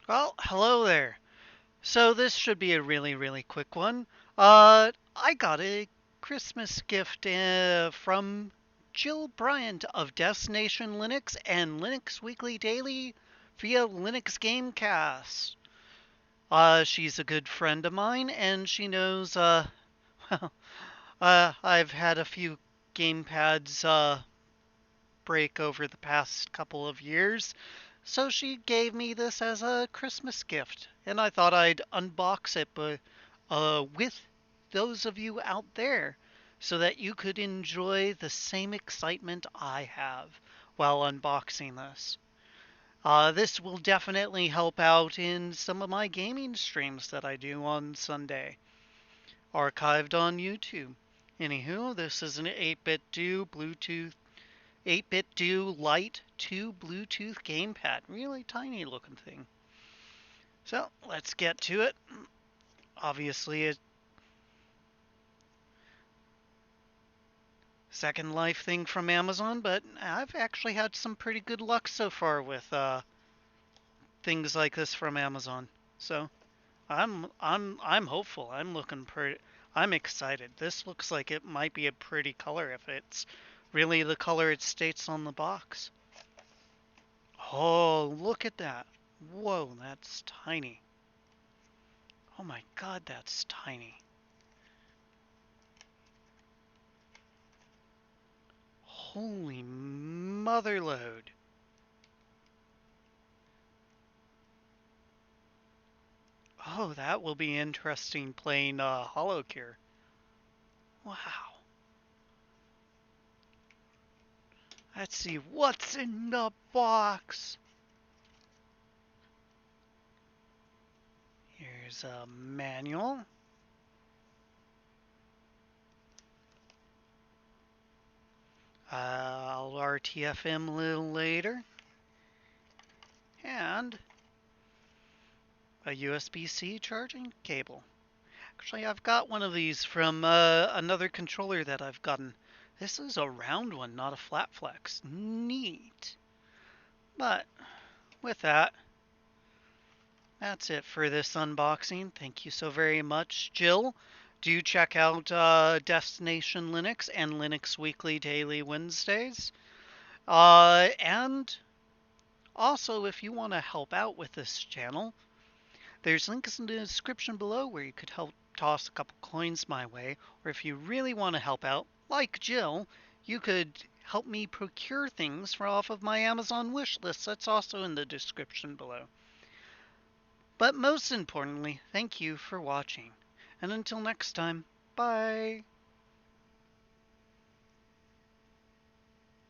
Well, hello there. So this should be a really quick one. I got a Christmas gift from Jill Bryant of Destination Linux and Linux Weekly Daily via Linux Gamecast. She's a good friend of mine, and she knows, well, I've had a few gamepads, break over the past couple of years. So she gave me this as a Christmas gift, and I thought I'd unbox it with those of you out there so that you could enjoy the same excitement I have while unboxing this. This will definitely help out in some of my gaming streams that I do on Sunday, archived on YouTube. Anywho, this is an 8-bit do Bluetooth 8-bit do Lite 2 Bluetooth gamepad. Really tiny looking thing. So let's get to it. Obviously, a Second Life thing from Amazon, but I've actually had some pretty good luck so far with things like this from Amazon. So I'm hopeful. I'm excited. This looks like it might be a pretty color if it's really the color it states on the box. Oh, look at that. Whoa, that's tiny. Oh my god, that's tiny. Holy motherload. Oh, that will be interesting playing HoloCure. Wow. Let's see what's in the box. Here's a manual. I'll RTFM a little later. And a USB-C charging cable. Actually, I've got one of these from another controller that I've gotten. This is a round one, not a flat flex. Neat. But with that, that's it for this unboxing. Thank you so very much, Jill. Do check out Destination Linux and Linux Weekly Daily Wednesdays. And also, if you want to help out with this channel, there's links in the description below where you could help toss a couple coins my way. Or if you really want to help out, like Jill, you could help me procure things for off of my Amazon wish list. That's also in the description below. But most importantly, thank you for watching. And until next time, bye.